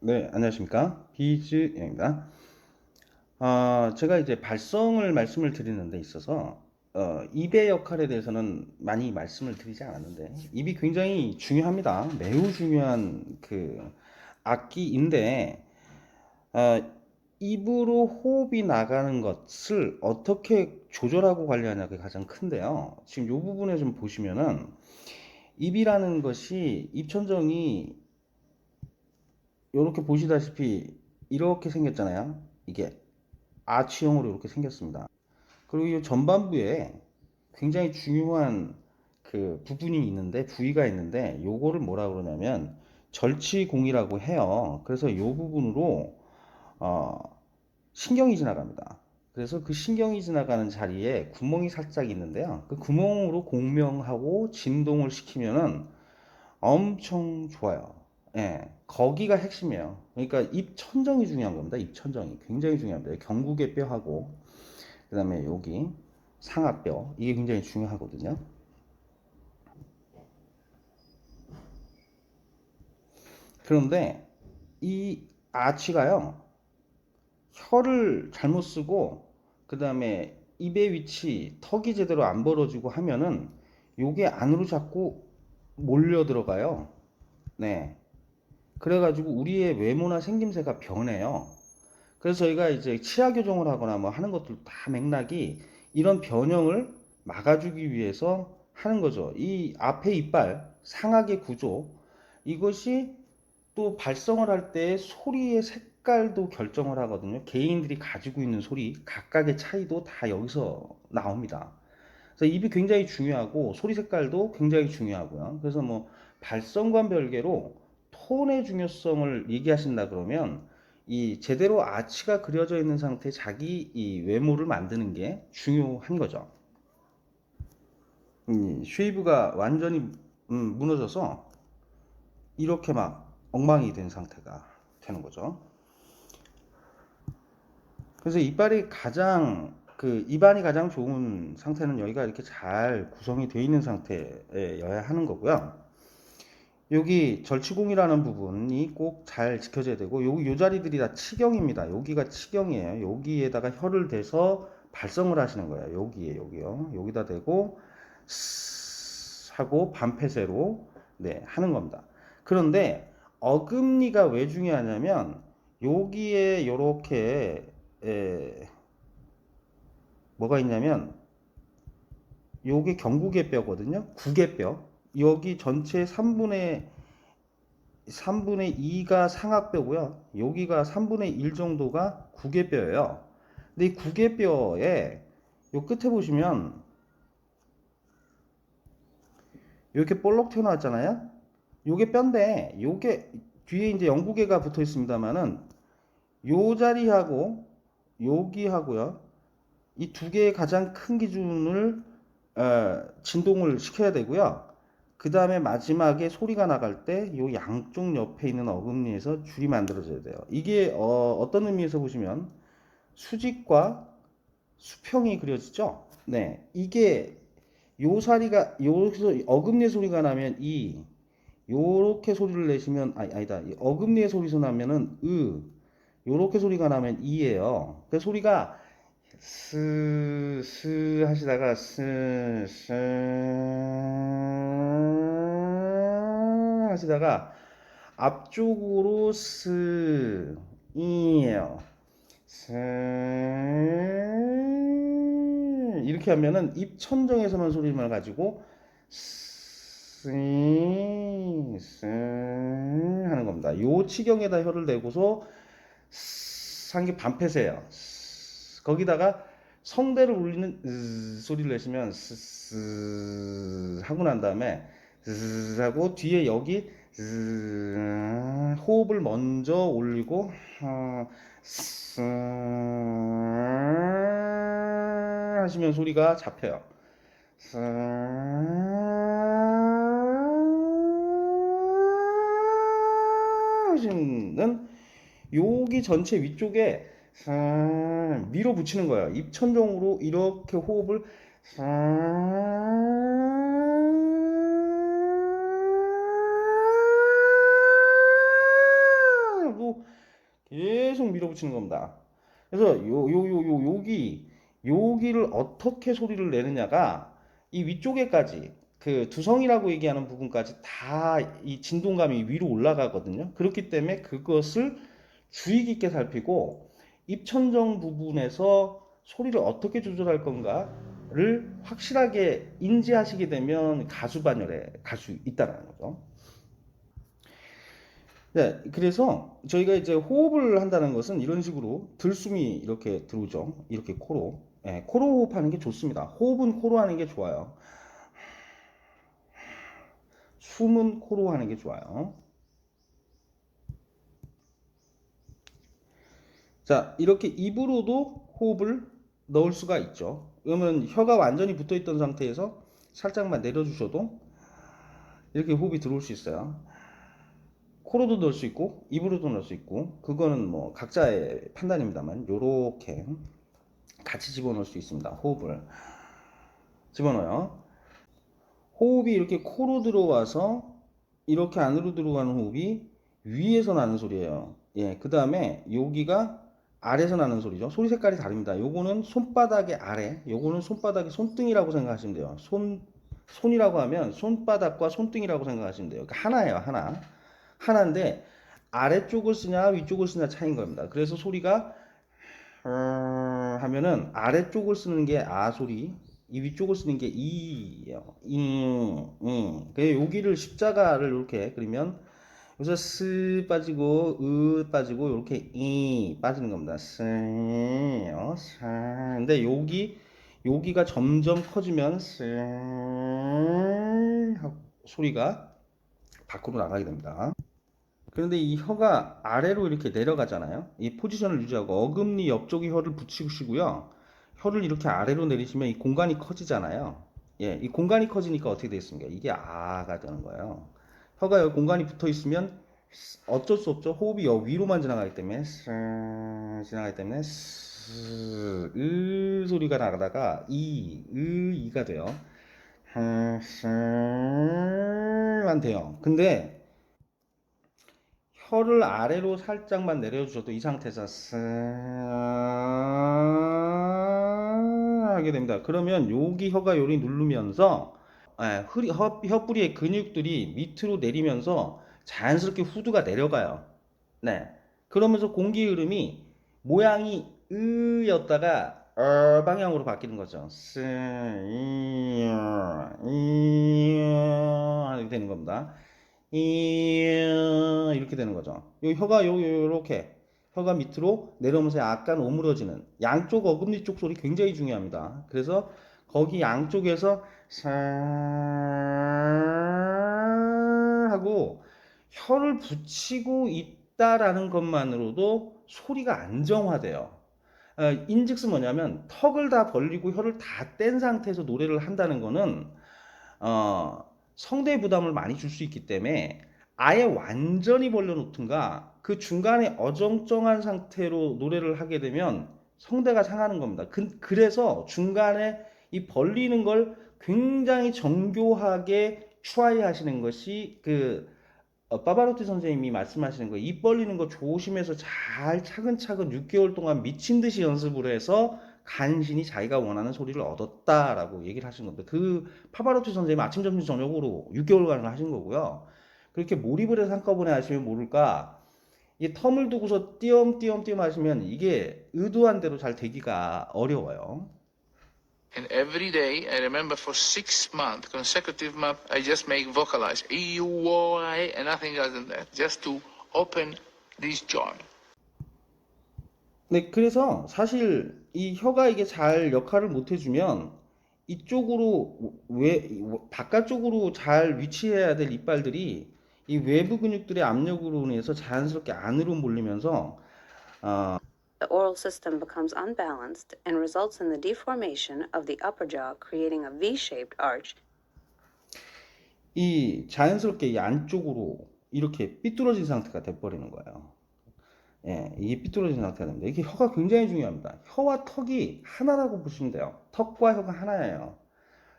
네, 안녕하십니까. 비즈입니다. 제가 이제 발성을 말씀을 드리는 데 있어서, 입의 역할에 대해서는 많이 말씀을 드리지 않았는데, 입이 굉장히 중요합니다. 매우 중요한 악기인데, 어, 입으로 호흡이 나가는 것을 어떻게 조절하고 관리하냐가 가장 큰데요. 지금 이 부분에 좀 보시면은, 입이라는 것이, 입천정이 이렇게 보시다시피 이렇게 생겼잖아요. 이게 아치형으로 이렇게 생겼습니다. 그리고 이 전반부에 굉장히 중요한 부분이 있는데 부위가 있는데 요거를 뭐라 그러냐면 절치공이라고 해요. 그래서 요 부분으로 어, 신경이 지나갑니다. 그래서 그 신경이 지나가는 자리에 구멍이 살짝 있는데요. 그 구멍으로 공명하고 진동을 시키면은 엄청 좋아요. 예, 거기가 핵심이에요. 그러니까 입천정이 중요한 겁니다. 입천정이 굉장히 중요합니다. 경국의 뼈하고 그다음에 여기 상하뼈 이게 굉장히 중요하거든요. 그런데 이 아치가요 혀를 잘못 쓰고 그다음에 입의 위치 턱이 제대로 안 벌어지고 하면은 요게 안으로 자꾸 몰려 들어가요. 네. 그래가지고 우리의 외모나 생김새가 변해요. 그래서 저희가 이제 치아 교정을 하거나 뭐 하는 것들 다 맥락이 이런 변형을 막아주기 위해서 하는 거죠. 이 앞에 이빨, 상악의 구조, 이것이 또 발성을 할 때 소리의 색깔도 결정을 하거든요. 개인들이 가지고 있는 소리, 각각의 차이도 다 여기서 나옵니다. 그래서 입이 굉장히 중요하고 소리 색깔도 굉장히 중요하고요. 그래서 뭐 발성과 별개로 톤의 중요성을 얘기하신다 그러면 이 제대로 아치가 그려져 있는 상태 자기 이 외모를 만드는 게 중요한 거죠. 쉐이브가 완전히 무너져서 이렇게 막 엉망이 된 상태가 되는 거죠. 그래서 이빨이 가장 입안이 가장 좋은 상태는 여기가 이렇게 잘 구성이 되어 있는 상태여야 하는 거고요. 여기 절치공이라는 부분이 꼭 잘 지켜져야 되고 요 자리들이 다 치경입니다. 여기가 치경이에요. 여기에다가 혀를 대서 발성을 하시는 거예요. 여기요. 여기다 대고 스 하고 반폐쇄로 네, 하는 겁니다. 그런데 어금니가 왜 중요하냐면 여기에 요렇게 뭐가 있냐면 요게 경국의 뼈거든요. 구개뼈. 여기 전체 3분의 2가 상악뼈고요. 여기가 3분의 1 정도가 구개뼈예요. 근데 이 구개뼈에 요 끝에 보시면 이렇게 볼록 튀어나왔잖아요. 요게 뼈인데 요게 뒤에 이제 영구개가 붙어 있습니다만은 요 자리하고 여기하고요. 이 두 개의 가장 큰 기준을 진동을 시켜야 되고요. 그 다음에 마지막에 소리가 나갈 때 이 양쪽 옆에 있는 어금니에서 줄이 만들어져야 돼요. 이게 떤 의미에서 보시면 수직과 수평이 그려지죠? 네, 이게 요 사리가 여기서 어금니 소리가 나면 이 요렇게 소리를 내시면 아니다. 어금니의 소리가 나면은 요렇게 소리가 나면 이예요. 그 소리가 스 하시다가 스 하시다가 앞쪽으로 이에요. 스 이렇게 하면은 입천정에서만 소리만 가지고 스 하는 겁니다. 요 치경에다 혀를 대고서 상기 반패세요. 거기다가 성대를 울리는 소리를 내시면 하고 난 다음에 하고 뒤에 여기 호흡을 먼저 올리고 하시면 소리가 잡혀요. 하시는 여기 전체 위쪽에 밀어붙이는 거예요. 입천정으로 이렇게 호흡을 계속 밀어붙이는 겁니다. 그래서 여기를 어떻게 소리를 내느냐가 이 위쪽에까지 그 두성이라고 얘기하는 부분까지 다 이 진동감이 위로 올라가거든요. 그렇기 때문에 그것을 주의 깊게 살피고 입천정 부분에서 소리를 어떻게 조절할 건가를 확실하게 인지하시게 되면 가수 반열에 갈 수 있다는 거죠. 네, 그래서 저희가 이제 호흡을 한다는 것은 이런 식으로 들숨이 이렇게 들어오죠. 이렇게 코로. 예, 코로 호흡하는 게 좋습니다. 호흡은 코로 하는 게 좋아요. 숨은 코로 하는 게 좋아요. 자, 이렇게 입으로도 호흡을 넣을 수가 있죠. 그러면 혀가 완전히 붙어 있던 상태에서 살짝만 내려주셔도 이렇게 호흡이 들어올 수 있어요. 코로도 넣을 수 있고 입으로도 넣을 수 있고 그거는 뭐 각자의 판단입니다만 요렇게 같이 집어넣을 수 있습니다. 호흡을 집어넣어요. 호흡이 이렇게 코로 들어와서 이렇게 안으로 들어가는 호흡이 위에서 나는 소리예요. 예, 그 다음에 여기가 아래에서 나는 소리죠. 소리 색깔이 다릅니다. 요거는 손바닥의 아래, 요거는 손바닥의 손등이라고 생각하시면 돼요. 손이라고 하면 손바닥과 손등이라고 생각하시면 돼요. 그러니까 하나예요, 하나. 하나인데 아래쪽을 쓰냐 위쪽을 쓰냐 차이인 겁니다. 그래서 소리가 하면은 아래쪽을 쓰는 게 아 소리, 이 위쪽을 쓰는 게 이예요. 그래서 여기를 십자가를 이렇게 그리면 여기서 스 빠지고 으 빠지고 이렇게 이 빠지는 겁니다. 스, 스. 근데 여기가 점점 커지면 스 하고 소리가 밖으로 나가게 됩니다. 그런데 이 혀가 아래로 이렇게 내려가잖아요. 이 포지션을 유지하고 어금니 옆쪽에 혀를 붙이시고요. 혀를 이렇게 아래로 내리시면 이 공간이 커지잖아요. 예, 이 공간이 커지니까 어떻게 되겠습니까? 이게 아가 되는 거예요. 혀가 여기 공간이 붙어 있으면 어쩔 수 없죠. 호흡이 여 위로만 지나가기 때문에 지나가기 때문에 으 소리가 나가다가 이가 돼요. 만 돼요. 근데 혀를 아래로 살짝만 내려주셔도 이 상태에서 하게 됩니다. 그러면 여기 혀가 요리 누르면서 혀뿌리의 근육들이 밑으로 내리면서 자연스럽게 후두가 내려가요. 네. 그러면서 공기 흐름이 모양이 으였다가 방향으로 바뀌는 거죠. 이렇게 되는 겁니다. 이렇게 되는 거죠. 요 혀가 요렇게 혀가 밑으로 내려오면서 약간 오므러지는 양쪽 어금니 쪽 소리 굉장히 중요합니다. 그래서 거기 양쪽에서 사 하고 혀를 붙이고 있다라는 것만으로도 소리가 안정화돼요. 인즉슨 뭐냐면 턱을 다 벌리고 혀를 다 뗀 상태에서 노래를 한다는 거는 성대 부담을 많이 줄 수 있기 때문에 아예 완전히 벌려놓든가 그 중간에 어정쩡한 상태로 노래를 하게 되면 성대가 상하는 겁니다. 그래서 중간에 이 벌리는 걸 굉장히 정교하게 트라이 하시는 것이 파바로티 선생님이 말씀하시는 거, 입 벌리는 거 조심해서 잘 차근차근 6개월 동안 미친 듯이 연습을 해서 간신히 자기가 원하는 소리를 얻었다라고 얘기를 하신 겁니다. 그 파바로티 선생님 아침, 점심, 저녁으로 6개월간을 하신 거고요. 그렇게 몰입을 해서 한꺼번에 하시면 모를까, 이 텀을 두고서 띄엄띄엄 하시면 이게 의도한 대로 잘 되기가 어려워요. And every day, I remember for 6 months, consecutive month, I just make vocalize, E-U-O-I, and nothing other than that, just to open this joint. 네, 그래서 사실 이 혀가 이게 잘 역할을 못 해주면 이쪽으로 바깥쪽으로 잘 위치해야 될 이빨들이 이 외부 근육들의 압력으로 인해서 자연스럽게 안으로 몰리면서 The oral system becomes unbalanced and results in the deformation of the upper jaw, creating a V-shaped arch. 이 자연스럽게 이 안쪽으로 이렇게 삐뚤어진 상태가 돼버리는 거예요. 예, 이게 삐뚤어진 상태가 됩니다. 이게 혀가 굉장히 중요합니다. 혀와 턱이 하나라고 보시면 돼요. 턱과 혀가 하나예요.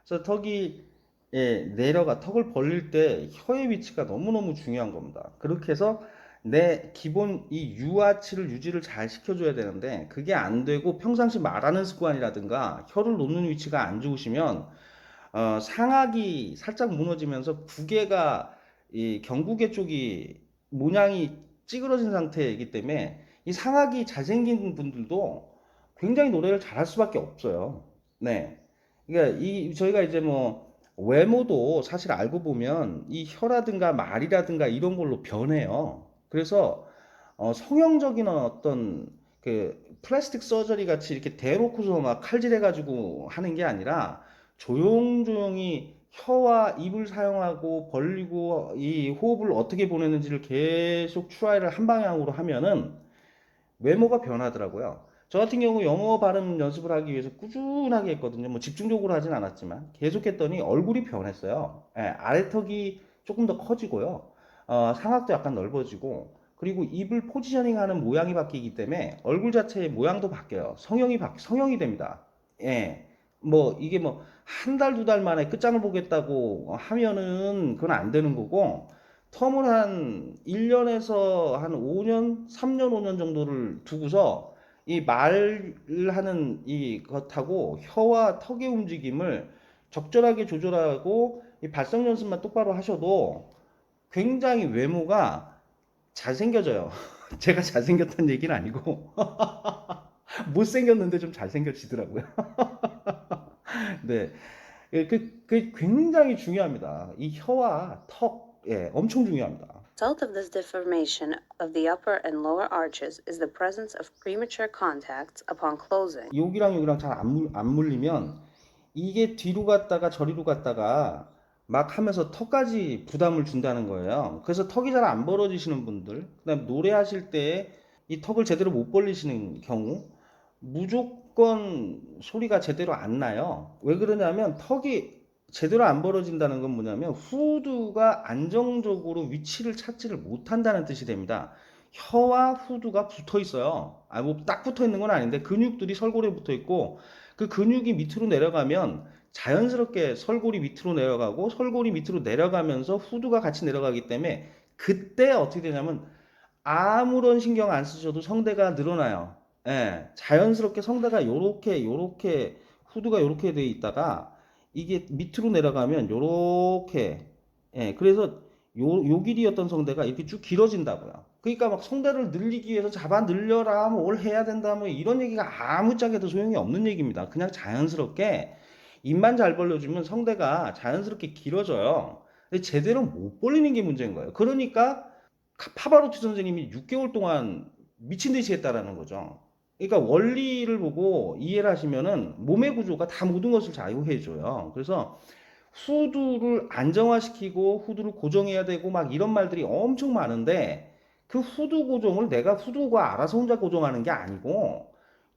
그래서 턱이 턱을 벌릴 때 혀의 위치가 너무너무 중요한 겁니다. 그렇게 해서 내 기본 이 유아치를 유지를 잘 시켜줘야 되는데 그게 안 되고 평상시 말하는 습관이라든가 혀를 놓는 위치가 안 좋으시면 상악이 살짝 무너지면서 부계가 이 경부계 쪽이 모양이 찌그러진 상태이기 때문에 이 상악이 잘생긴 분들도 굉장히 노래를 잘할 수밖에 없어요. 네. 그러니까 이 저희가 이제 뭐 외모도 사실 알고 보면 이 혀라든가 말이라든가 이런 걸로 변해요. 그래서 성형적인 어떤 그 플라스틱 서저리 같이 이렇게 대놓고서 막 칼질해가지고 하는 게 아니라 조용조용히 혀와 입을 사용하고 벌리고 이 호흡을 어떻게 보내는지를 계속 트라이를 한 방향으로 하면은 외모가 변하더라고요. 저 같은 경우 영어 발음 연습을 하기 위해서 꾸준하게 했거든요. 뭐 집중적으로 하진 않았지만 계속 했더니 얼굴이 변했어요. 예, 아래턱이 조금 더 커지고요. 상악도 약간 넓어지고 그리고 입을 포지셔닝하는 모양이 바뀌기 때문에 얼굴 자체의 모양도 바뀌어요. 성형이 됩니다. 예. 뭐 이게 뭐 한 달, 두 달 만에 끝장을 보겠다고 하면은 그건 안 되는 거고 텀을 한 1년에서 한 5년, 3년, 5년 정도를 두고서 이 말을 하는 이 것하고 혀와 턱의 움직임을 적절하게 조절하고 이 발성 연습만 똑바로 하셔도 굉장히 외모가 잘생겨져요. 제가 잘생겼다는 얘기는 아니고 못생겼는데 좀 잘생겨지더라고요. 네. 그 굉장히 중요합니다. 이 혀와 턱, 예, 엄청 중요합니다. Result of this deformation of the upper and lower arches is the presence of premature contacts upon closing. 여기랑 여기랑 잘 안 물리면 이게 뒤로 갔다가 저리로 갔다가 막 하면서 턱까지 부담을 준다는 거예요. 그래서 턱이 잘 안 벌어지시는 분들, 그다음 노래하실 때 이 턱을 제대로 못 벌리시는 경우 무조건 소리가 제대로 안 나요. 왜 그러냐면 턱이 제대로 안 벌어진다는 건 뭐냐면 후두가 안정적으로 위치를 찾지를 못한다는 뜻이 됩니다. 혀와 후두가 붙어 있어요. 뭐 딱 붙어 있는 건 아닌데 근육들이 설골에 붙어 있고 그 근육이 밑으로 내려가면 자연스럽게 설골이 밑으로 내려가고 설골이 밑으로 내려가면서 후두가 같이 내려가기 때문에 그때 어떻게 되냐면 아무런 신경 안 쓰셔도 성대가 늘어나요. 예, 자연스럽게 성대가 요렇게 후두가 요렇게 돼 있다가 이게 밑으로 내려가면 요렇게 예, 그래서 요 길이였던 성대가 이렇게 쭉 길어진다고요. 그러니까 막 성대를 늘리기 위해서 잡아 늘려라, 뭘 해야 된다, 뭐 이런 얘기가 아무짝에도 소용이 없는 얘기입니다. 그냥 자연스럽게 입만 잘 벌려주면 성대가 자연스럽게 길어져요. 근데 제대로 못 벌리는 게 문제인 거예요. 그러니까 파바로티 선생님이 6개월 동안 미친 듯이 했다라는 거죠. 그러니까 원리를 보고 이해를 하시면은 몸의 구조가 다 모든 것을 좌우해 줘요. 그래서 후두를 안정화시키고 후두를 고정해야 되고 막 이런 말들이 엄청 많은데 그 후두 고정을 내가 후두가 알아서 혼자 고정하는 게 아니고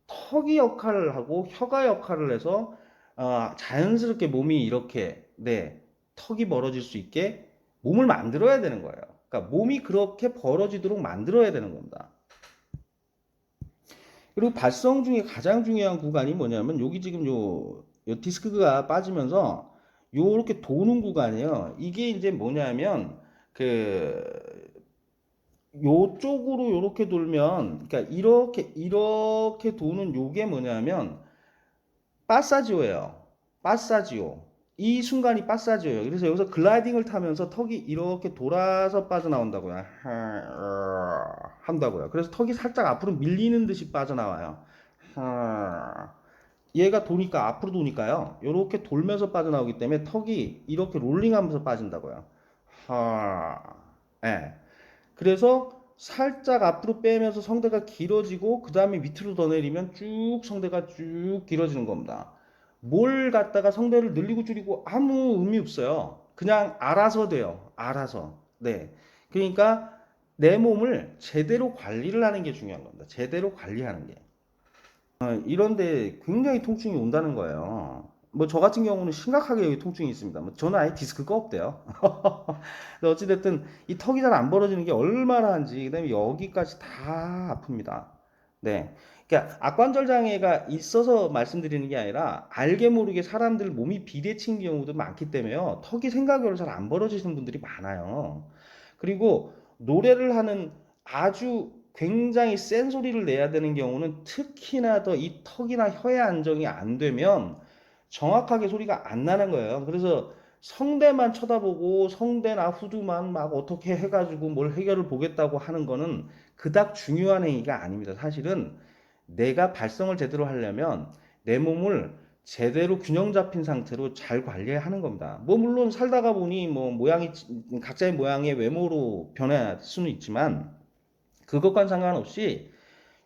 턱이 역할을 하고 혀가 역할을 해서 자연스럽게 몸이 이렇게 턱이 벌어질 수 있게 몸을 만들어야 되는 거예요. 그러니까 몸이 그렇게 벌어지도록 만들어야 되는 겁니다. 그리고 발성 중에 가장 중요한 구간이 뭐냐면 여기 지금 요 디스크가 빠지면서 요렇게 도는 구간이에요. 이게 이제 뭐냐면 그 요쪽으로 요렇게 돌면 그러니까 이렇게 도는 요게 뭐냐면 파사지오예요. 파사지오. 이 순간이 파사지오예요. 그래서 여기서 글라이딩을 타면서 턱이 이렇게 돌아서 빠져나온다고요. 한다고요. 그래서 턱이 살짝 앞으로 밀리는 듯이 빠져나와요. 얘가 도니까 앞으로 도니까요. 이렇게 돌면서 빠져나오기 때문에 턱이 이렇게 롤링하면서 빠진다고요. 예. 그래서 살짝 앞으로 빼면서 성대가 길어지고 그 다음에 밑으로 더 내리면 쭉 성대가 쭉 길어지는 겁니다. 뭘 갖다가 성대를 늘리고 줄이고 아무 의미 없어요. 그냥 알아서 돼요. 알아서. 네. 그러니까 내 몸을 제대로 관리를 하는 게 중요한 겁니다. 제대로 관리하는 게. 이런데 굉장히 통증이 온다는 거예요. 뭐 저 같은 경우는 심각하게 여기 통증이 있습니다. 뭐 저는 아예 디스크가 없대요. 근데 어찌됐든 이 턱이 잘 안 벌어지는 게 얼마나 한지 그다음에 여기까지 다 아픕니다. 네. 그러니까 악관절 장애가 있어서 말씀드리는 게 아니라 알게 모르게 사람들 몸이 비대칭 경우도 많기 때문에요. 턱이 생각외로 잘 안 벌어지시는 분들이 많아요. 그리고 노래를 하는 아주 굉장히 센 소리를 내야 되는 경우는 특히나 더 이 턱이나 혀의 안정이 안 되면 정확하게 소리가 안 나는 거예요. 그래서 성대만 쳐다보고 성대나 후두만 막 어떻게 해가지고 뭘 해결을 보겠다고 하는 거는 그닥 중요한 행위가 아닙니다. 사실은 내가 발성을 제대로 하려면 내 몸을 제대로 균형 잡힌 상태로 잘 관리하는 겁니다. 뭐 물론 살다가 보니 뭐 모양이 각자의 모양의 외모로 변할 수는 있지만 그것과는 상관없이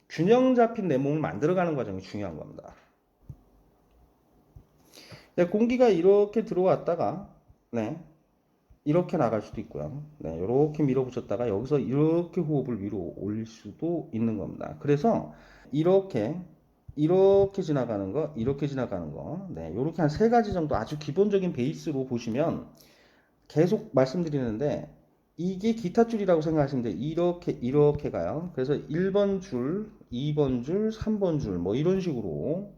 균형 잡힌 내 몸을 만들어가는 과정이 중요한 겁니다. 네, 공기가 이렇게 들어왔다가 네, 이렇게 나갈 수도 있고요. 네, 이렇게 밀어붙였다가 여기서 이렇게 호흡을 위로 올릴 수도 있는 겁니다. 그래서 이렇게 지나가는 거, 이렇게 지나가는 거, 네, 이렇게 한 세 가지 정도 아주 기본적인 베이스로 보시면 계속 말씀드리는데 이게 기타 줄이라고 생각하시면 돼요. 이렇게 가요. 그래서 1번 줄, 2번 줄, 3번 줄 뭐 이런 식으로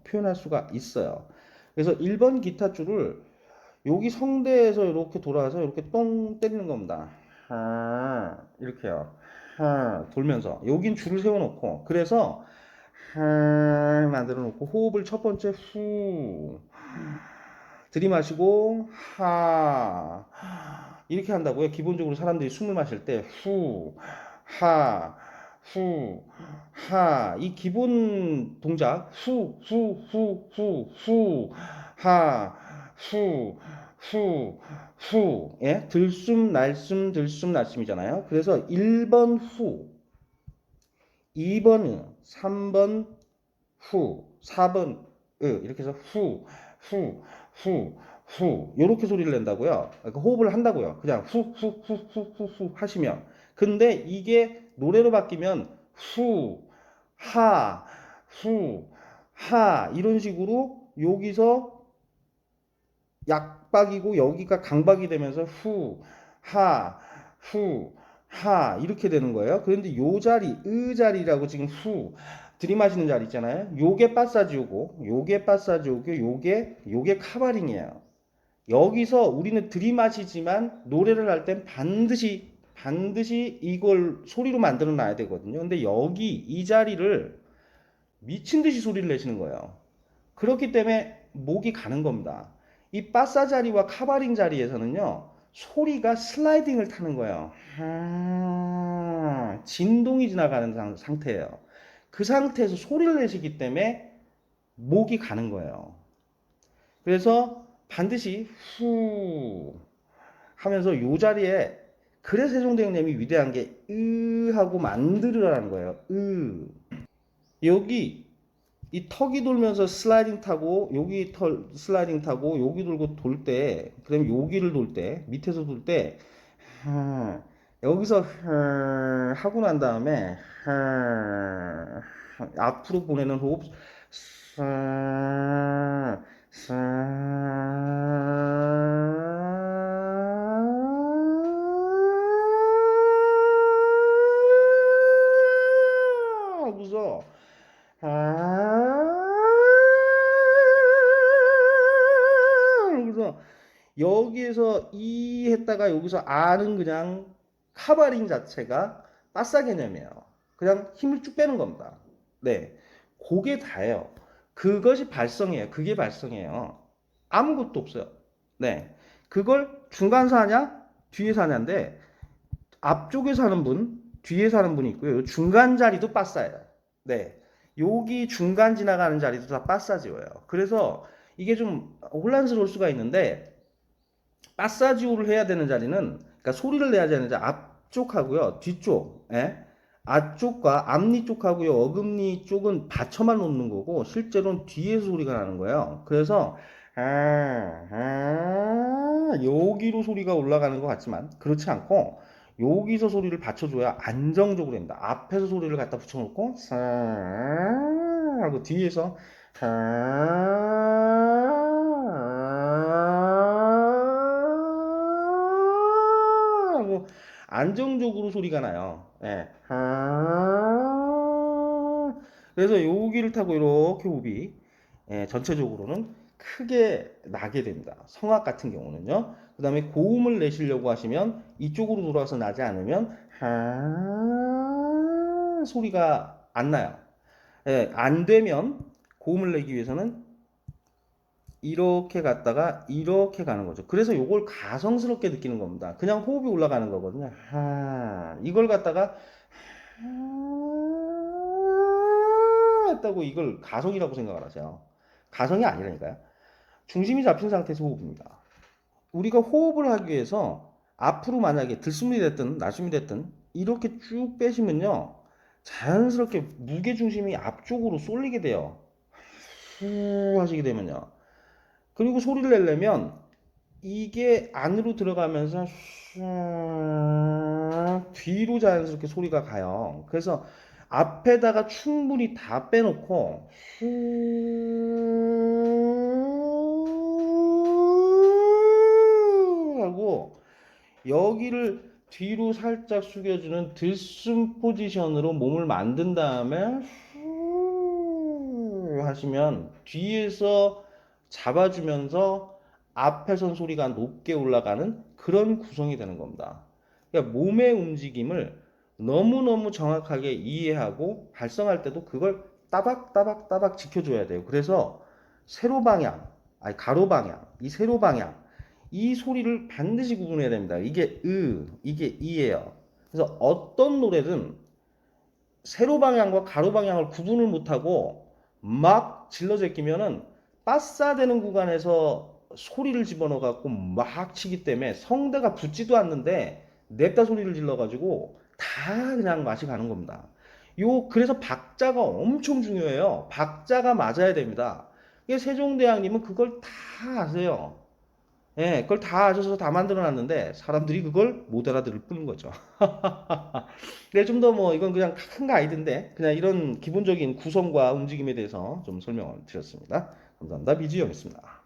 표현할 수가 있어요. 그래서 1번 기타 줄을 여기 성대에서 이렇게 돌아와서 이렇게 똥 때리는 겁니다. 이렇게요. 돌면서 여긴 줄을 세워놓고 그래서 만들어 놓고 호흡을 첫 번째 후 들이마시고 하 이렇게 한다고요. 기본적으로 사람들이 숨을 마실 때 후, 하, 후, 하 이 기본 동작 후, 후, 후, 후, 후, 하, 후, 후, 후 예? 들숨, 날숨, 들숨, 날숨이잖아요. 그래서 1번 후, 2번 3번 후, 4번 이렇게 해서 후, 후, 후, 후 이렇게 소리를 낸다고요. 그러니까 호흡을 한다고요. 그냥 후, 후, 후, 후, 후, 후 하시면. 근데 이게 노래로 바뀌면 후, 하, 후, 하 이런 식으로 여기서 약박이고 여기가 강박이 되면서 후, 하, 후, 하 이렇게 되는 거예요. 그런데 요 자리, 자리라고 지금 후 들이마시는 자리 있잖아요. 요게 파사지오고, 요게 파사지오고, 요게 카바링이에요. 여기서 우리는 들이마시지만 노래를 할 땐 반드시 이걸 소리로 만들어 놔야 되거든요. 근데 여기 이 자리를 미친 듯이 소리를 내시는 거예요. 그렇기 때문에 목이 가는 겁니다. 이 빠싸 자리와 카바링 자리에서는요, 소리가 슬라이딩을 타는 거예요. 진동이 지나가는 상태예요. 그 상태에서 소리를 내시기 때문에 목이 가는 거예요. 그래서 반드시 후 하면서 이 자리에 그래서 세종대왕님이 위대한 게 하고 만들으라는 거예요. 여기 이 턱이 돌면서 슬라이딩 타고 여기 털 슬라이딩 타고 여기 돌고 돌 때 그다음에 여기를 돌 때 밑에서 돌 때 여기서 하고 난 다음에 앞으로 보내는 호흡 하고서 그래서 여기에서 이 했다가 여기서 아는 그냥 카바링 자체가 빠싸 개념이에요. 그냥 힘을 쭉 빼는 겁니다. 네, 그게 다예요. 그것이 발성이에요. 그게 발성이에요. 아무것도 없어요. 네, 그걸 중간서 하냐 뒤에서 하냐인데 앞쪽에서 하는 분, 뒤에서 하는 분이 있고요. 중간 자리도 빠싸예요. 네, 여기 중간 지나가는 자리도 다 빠싸지워요. 그래서 이게 좀 혼란스러울 수가 있는데 빠싸지오를 해야 되는 자리는 그러니까 소리를 내야 되는 자리 앞쪽하고요 뒤쪽 앞쪽과 앞니 쪽하고요 어금니 쪽은 받쳐만 놓는 거고 실제로는 뒤에서 소리가 나는 거예요. 그래서 여기로 소리가 올라가는 것 같지만 그렇지 않고 여기서 소리를 받쳐줘야 안정적으로 됩니다. 앞에서 소리를 갖다 붙여놓고 하고 뒤에서 하고 안정적으로 소리가 나요. 예. 그래서 여기를 타고 이렇게 호흡이 전체적으로는 크게 나게 됩니다. 성악 같은 경우는요. 그 다음에 고음을 내시려고 하시면 이쪽으로 돌아서 나지 않으면 소리가 안 나요. 예, 안 되면 고음을 내기 위해서는 이렇게 갔다가 이렇게 가는 거죠. 그래서 요걸 가성스럽게 느끼는 겁니다. 그냥 호흡이 올라가는 거거든요. 이걸 갖다가 했다고 이걸 가성이라고 생각을 하세요. 가성이 아니라니까요. 중심이 잡힌 상태에서 호흡입니다. 우리가 호흡을 하기 위해서 앞으로 만약에 들숨이 됐든 날숨이 됐든 이렇게 쭉 빼시면요. 자연스럽게 무게중심이 앞쪽으로 쏠리게 돼요. 후 하시게 되면요. 그리고 소리를 내려면 이게 안으로 들어가면서 뒤로 자연스럽게 소리가 가요. 그래서 앞에다가 충분히 다 빼놓고 하고 여기를 뒤로 살짝 숙여주는 들숨 포지션으로 몸을 만든 다음에 하시면 뒤에서 잡아주면서 앞에선 소리가 높게 올라가는 그런 구성이 되는 겁니다. 그러니까 몸의 움직임을 너무너무 정확하게 이해하고 발성할 때도 그걸 따박따박따박 지켜줘야 돼요. 그래서 세로 방향, 아니 가로 방향, 이 세로 방향, 이 소리를 반드시 구분해야 됩니다. 이게 이게 이예요. 그래서 어떤 노래든 세로 방향과 가로 방향을 구분을 못하고 막 질러 제끼면은 빠싸되는 구간에서 소리를 집어넣어 갖고 막 치기 때문에 성대가 붙지도 않는데 냅다 소리를 질러 가지고 다 그냥 맛이 가는 겁니다. 그래서 박자가 엄청 중요해요. 박자가 맞아야 됩니다. 세종대왕님은 그걸 다 아세요. 예, 그걸 다 아셔서 다 만들어 놨는데 사람들이 그걸 못 알아들을 뿐인 거죠. 네, 좀 더 뭐 이건 그냥 큰 가이드인데 그냥 이런 기본적인 구성과 움직임에 대해서 좀 설명을 드렸습니다. 감사합니다. 미주영이었습니다.